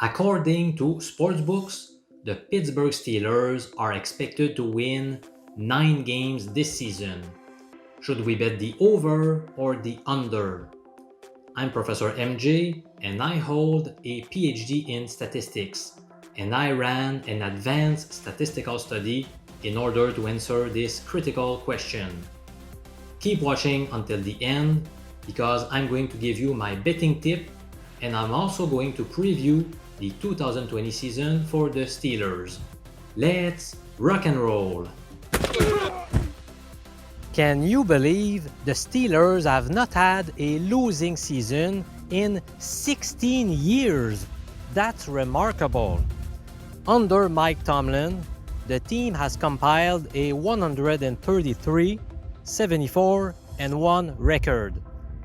According to sportsbooks, the Pittsburgh Steelers are expected to win 9 games this season. Should we bet the over or the under? I'm Professor MJ and I hold a PhD in statistics, and I ran an advanced statistical study in order to answer this critical question. Keep watching until the end because I'm going to give you my betting tip, and I'm also going to preview the 2020 season for the Steelers. Let's rock and roll! Can you believe the Steelers have not had a losing season in 16 years? That's remarkable. Under Mike Tomlin, the team has compiled a 133, 74, and 1 record,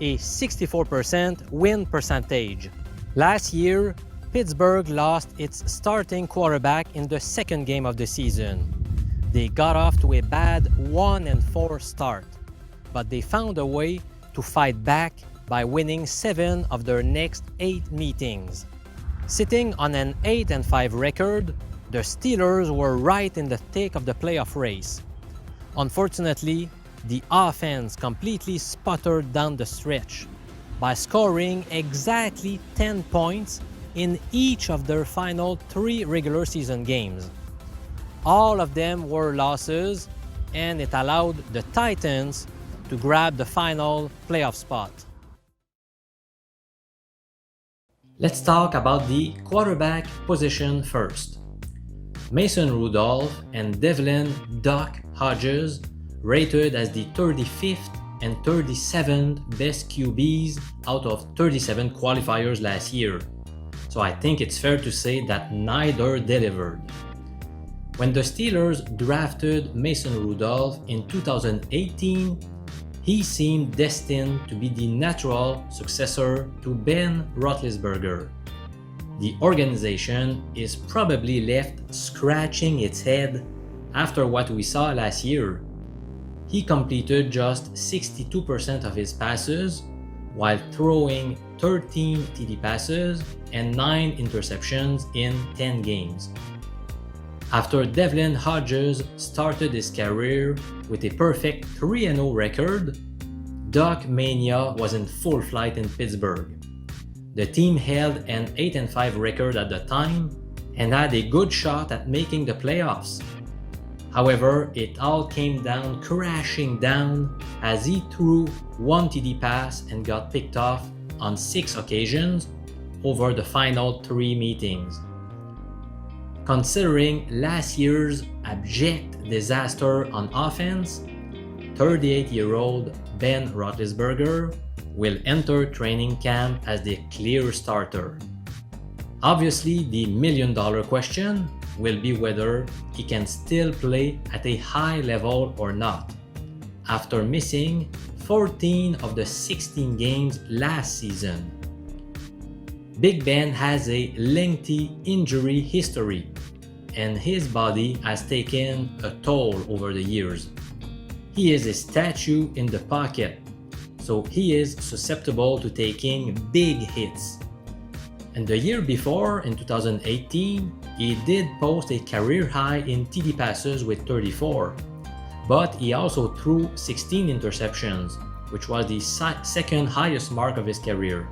a 64% win percentage. Last year, Pittsburgh lost its starting quarterback in the second game of the season. They got off to a bad 1-4 start, but they found a way to fight back by winning 7 of their next 8 meetings. Sitting on an 8-5 record, the Steelers were right in the thick of the playoff race. Unfortunately, the offense completely sputtered down the stretch by scoring exactly 10 points in each of their final 3 regular season games. All of them were losses, and it allowed the Titans to grab the final playoff spot. Let's talk about the quarterback position first. Mason Rudolph and DEVLIN Doc Hodges rated as the 35th and 37th best QBs out of 37 qualifiers last year. So I think it's fair to say that neither delivered. When the Steelers drafted Mason Rudolph in 2018, he seemed destined to be the natural successor to Ben Roethlisberger. The organization is probably left scratching its head after what we saw last year. He completed just 62% of his passes while throwing 13 TD passes and 9 interceptions in 10 games. After DEVLIN Hodges started his career with a perfect 3-0 record, Doc Mania was in full flight in Pittsburgh. The team held an 8-5 record at the time and had a good shot at making the playoffs. However, it all came down crashing down as he threw 1 TD pass and got picked off on 6 occasions over the final 3 meetings. Considering last year's abject disaster on offense, 38-year-old Ben Roethlisberger will enter training camp as the clear starter. Obviously, the million-dollar question will be whether he can still play at a high level or not, after missing 14 of the 16 games last season. Big Ben has a lengthy injury history, and his body has taken a toll over the years. He is a statue in the pocket, so he is susceptible to taking big hits. And the year before, in 2018, he did post a career high in TD passes with 34, but he also threw 16 interceptions, which was the second highest mark of his career.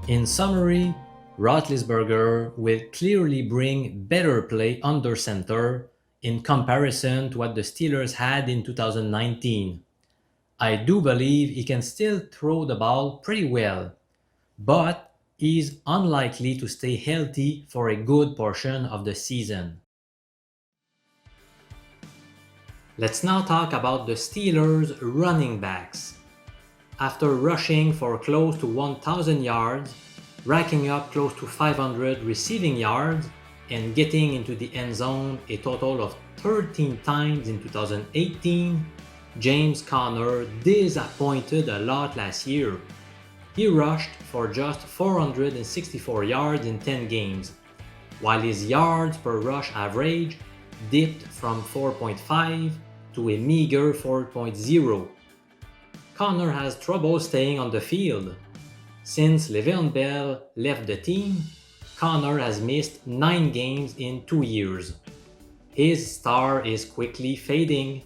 In summary, Roethlisberger will clearly bring better play under center in comparison to what the Steelers had in 2019. I do believe he can still throw the ball pretty well, but he's unlikely to stay healthy for a good portion of the season. Let's now talk about the Steelers' running backs. After rushing for close to 1,000 yards, racking up close to 500 receiving yards, and getting into the end zone a total of 13 times in 2018, James Conner disappointed a lot last year. He rushed for just 464 yards in 10 games, while his yards per rush average dipped from 4.5 to a meager 4.0. Conner has trouble staying on the field. Since Le'Veon Bell left the team, Connor has missed 9 games in 2 years. His star is quickly fading.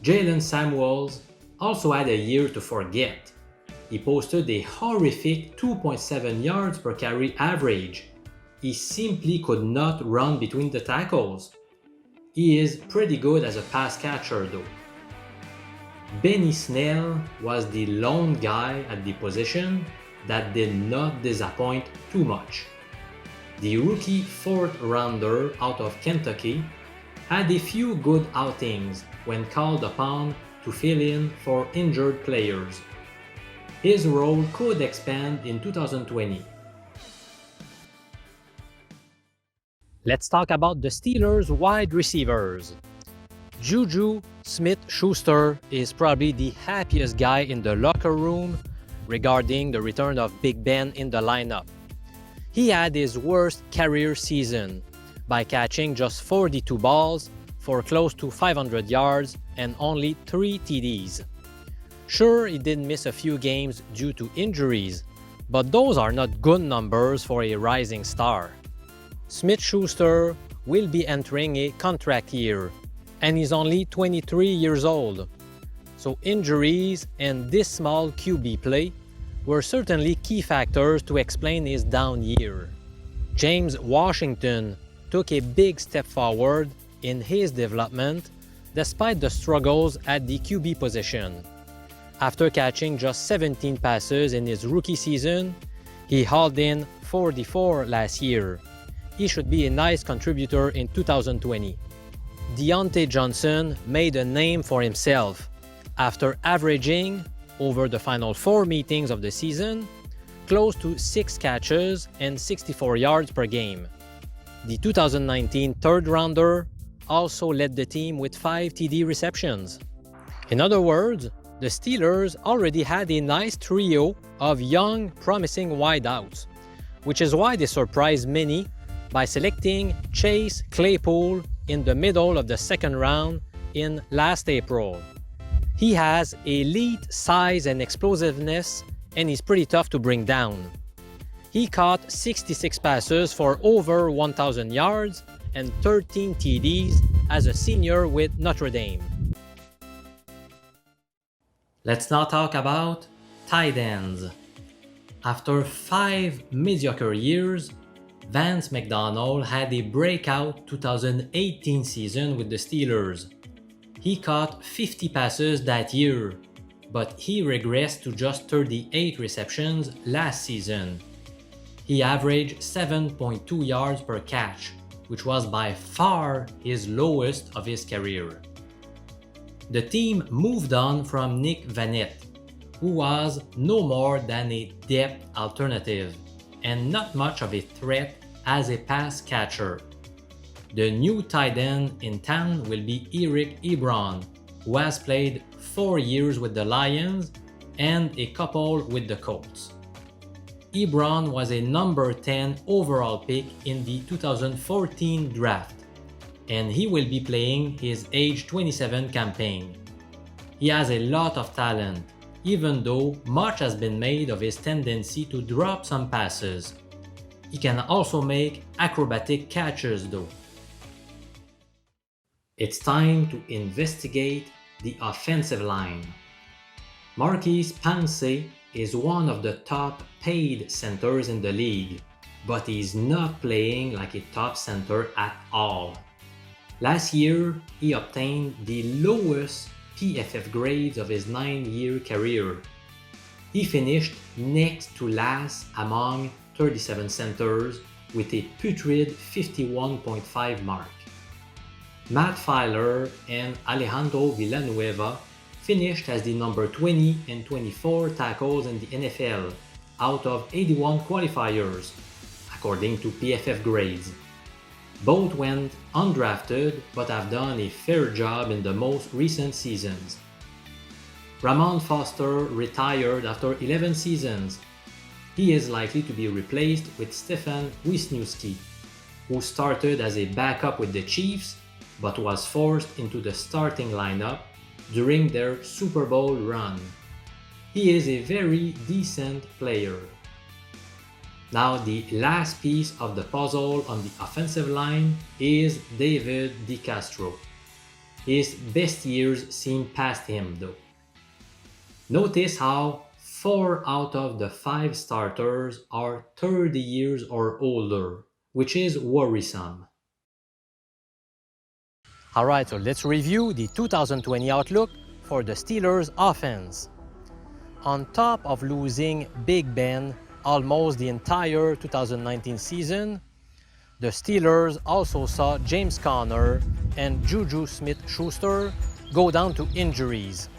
Jalen Samuels also had a year to forget. He posted a horrific 2.7 yards per carry average. He simply could not run between the tackles. He is pretty good as a pass catcher though. Benny Snell was the lone guy at the position that did not disappoint too much. The rookie 4th rounder out of Kentucky had a few good outings when called upon to fill in for injured players. His role could expand in 2020. Let's talk about the Steelers wide receivers. Juju Smith-Schuster is probably the happiest guy in the locker room regarding the return of Big Ben in the lineup. He had his worst career season by catching just 42 balls for close to 500 yards and only 3 TDs. Sure, he did miss a few games due to injuries, but those are not good numbers for a rising star. Smith-Schuster will be entering a contract year, and he's only 23 years old. So injuries and this small QB play were certainly key factors to explain his down year. James Washington took a big step forward in his development despite the struggles at the QB position. After catching just 17 passes in his rookie season, he hauled in 44 last year. He should be a nice contributor in 2020. Diontae Johnson made a name for himself after averaging, over the final 4 meetings of the season, close to 6 catches and 64 yards per game. The 2019 third rounder also led the team with 5 TD receptions. In other words, the Steelers already had a nice trio of young, promising wideouts, which is why they surprised many by selecting Chase Claypool in the middle of the 2nd round in last April. He has elite size and explosiveness, and he's pretty tough to bring down. He caught 66 passes for over 1,000 yards and 13 TDs as a senior with Notre Dame. Let's now talk about tight ends. After 5 mediocre years, Vance McDonald had a breakout 2018 season with the Steelers. He caught 50 passes that year, but he regressed to just 38 receptions last season. He averaged 7.2 yards per catch, which was by far his lowest of his career. The team moved on from Nick Vannett, who was no more than a depth alternative and not much of a threat as a pass catcher. The new tight end in town will be EBRON, who has played 4 years with the Lions and a couple with the Colts. EBRON was a number 10 overall pick in the 2014 draft, and he will be playing his age 27 campaign. He has a lot of talent, even though much has been made of his tendency to drop some passes. He can also make acrobatic catches though. It's time to investigate the offensive line. Maurkice POUNCEY is one of the top paid centers in the league, but he's not playing like a top center at all. Last year, he obtained the lowest PFF grades of his 9-year career. He finished next to last among 37 centers with a putrid 51.5 mark. Matt Filer and Alejandro Villanueva finished as the number 20 and 24 tackles in the NFL out of 81 qualifiers, according to PFF grades. Both went undrafted but have done a fair job in the most recent seasons. Ramon Foster retired after 11 seasons. He is likely to be replaced with Stefan Wisniewski, who started as a backup with the Chiefs but was forced into the starting lineup during their Super Bowl run. He is a very decent player. Now the last piece of the puzzle on the offensive line is David DeCastro. His best years seem past him though. Notice how 4 out of the 5 starters are 30 years or older, which is worrisome. Alright, so let's review the 2020 outlook for the Steelers offense. On top of losing Big Ben almost the entire 2019 season, the Steelers also saw James Conner and Juju Smith-Schuster go down to injuries.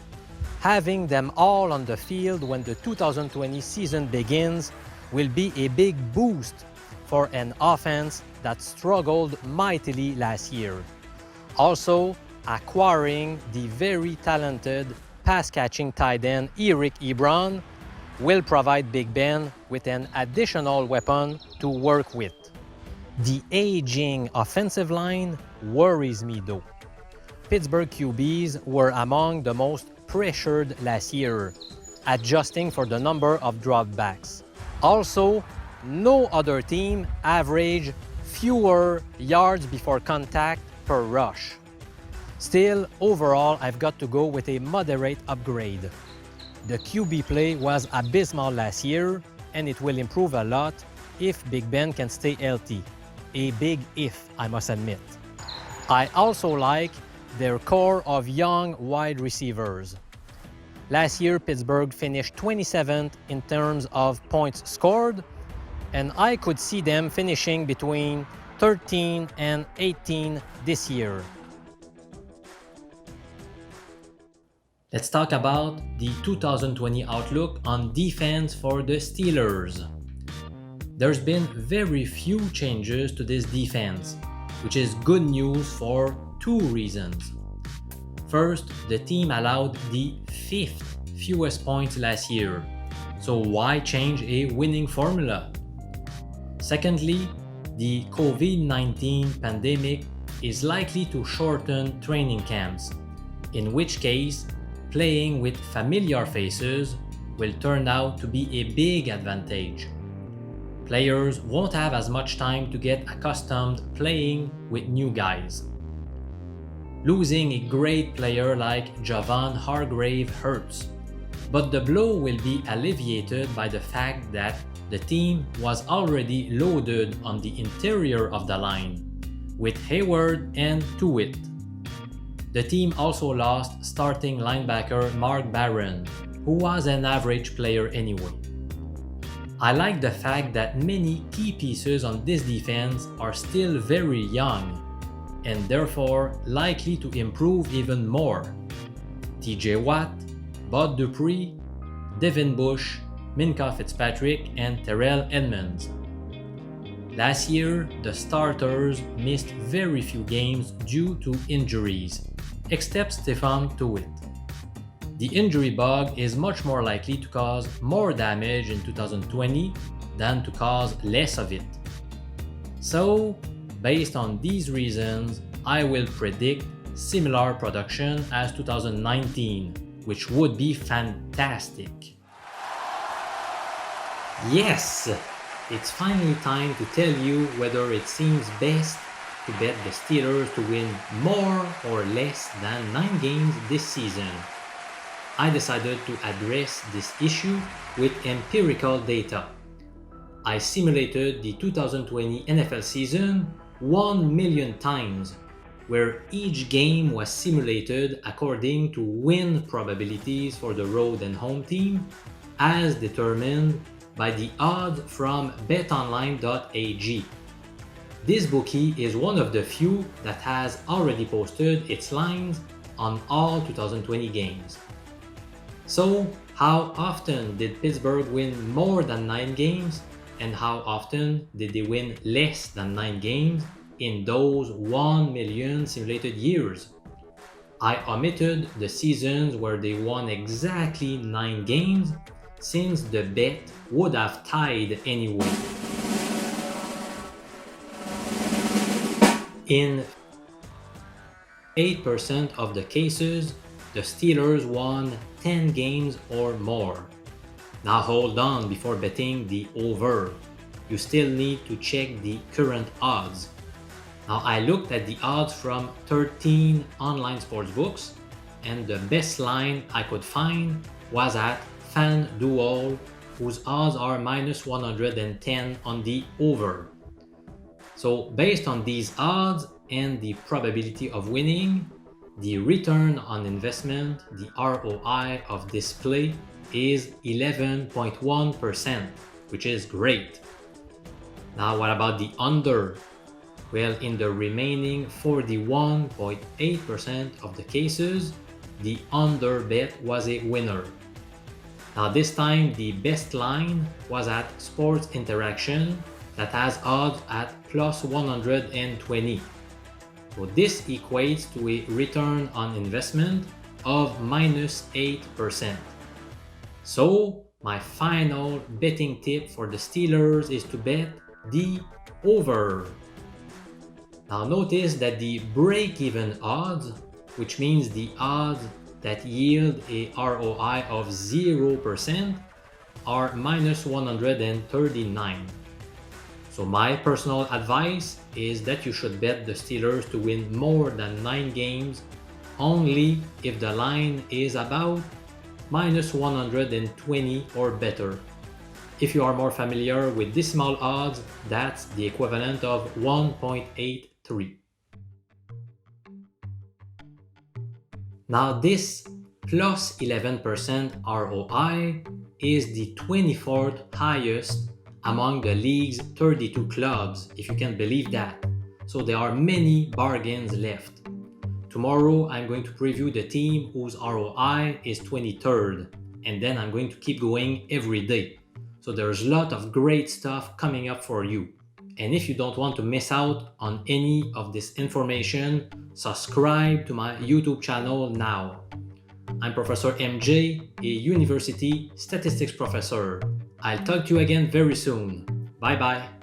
Having them all on the field when the 2020 season begins will be a big boost for an offense that struggled mightily last year. Also, acquiring the very talented pass-catching tight end Eric EBRON will provide Big Ben with an additional weapon to work with. The aging offensive line worries me though. Pittsburgh QBs were among the most pressured last year, adjusting for the number of dropbacks. Also, no other team averaged fewer yards before contact per rush. Still, overall, I've got to go with a moderate upgrade. The QB play was abysmal last year, and it will improve a lot if Big Ben can stay healthy. A big if, I must admit. I also like their core of young wide receivers. Last year, Pittsburgh finished 27th in terms of points scored, and I could see them finishing between 13 and 18 this year. Let's talk about the 2020 outlook on defense for the Steelers. There's been very few changes to this defense, which is good news for 2 reasons. First, the team allowed the 5th fewest points last year, so why change a winning formula? Secondly, the COVID-19 pandemic is likely to shorten training camps, in which case playing with familiar faces will turn out to be a big advantage. Players won't have as much time to get accustomed playing with new guys. Losing a great player like Javon Hargrave hurts, but the blow will be alleviated by the fact that the team was already loaded on the interior of the line, with Hayward and Tuitt. The team also lost starting linebacker Mark Barron, who was an average player anyway. I like the fact that many key pieces on this defense are still very young, and therefore likely to improve even more. TJ Watt, Bud Dupree, Devin Bush, Minkah Fitzpatrick, and Terrell Edmonds. Last year, the starters missed very few games due to injuries, except Stephon Tuitt. The injury bug is much more likely to cause more damage in 2020 than to cause less of it. So, based on these reasons, I will predict similar production as 2019, which would be fantastic. Yes! It's finally time to tell you whether it seems best to bet the Steelers to win more or less than 9 games this season. I decided to address this issue with empirical data. I simulated the 2020 NFL season 1 million times, where each game was simulated according to win probabilities for the road and home team, as determined by the odds from betonline.ag. This bookie is one of the few that has already posted its lines on all 2020 games. So, how often did Pittsburgh win more than 9 games, and how often did they win less than 9 games in those 1 million simulated years? I omitted the seasons where they won exactly 9 games, since the bet would have tied anyway. In 8% of the cases, the Steelers won 10 games or more. Now hold on before betting the over. you still need to check the current odds. Now I looked at the odds from 13 online sportsbooks, and the best line I could find was at FanDuel, whose odds are minus 110 on the over. So based on these odds and the probability of winning, the return on investment, the ROI of this play is 11.1%, which is great. Now what about the under? Well, in the remaining 41.8% of the cases, the under bet was a winner. Now this time the best line was at Sports Interaction that has odds at plus 120. So this equates to a return on investment of minus 8%. So my final betting tip for the Steelers is to bet the over. Now notice that the break-even odds, which means the odds that yield a ROI of 0%, are minus 139. So my personal advice is that you should bet the Steelers to win more than 9 games only if the line is about minus 120 or better. If you are more familiar with decimal odds, that's the equivalent of 1.83. Now this plus 11% ROI is the 24th highest among the league's 32 clubs, if you can believe that. So there are many bargains left. Tomorrow I'm going to preview the team whose ROI is 23rd, and then I'm going to keep going every day. So there's a lot of great stuff coming up for you. And if you don't want to miss out on any of this information, subscribe to my YouTube channel now. I'm Professor MJ, a University Statistics Professor. I'll talk to you again very soon. Bye bye.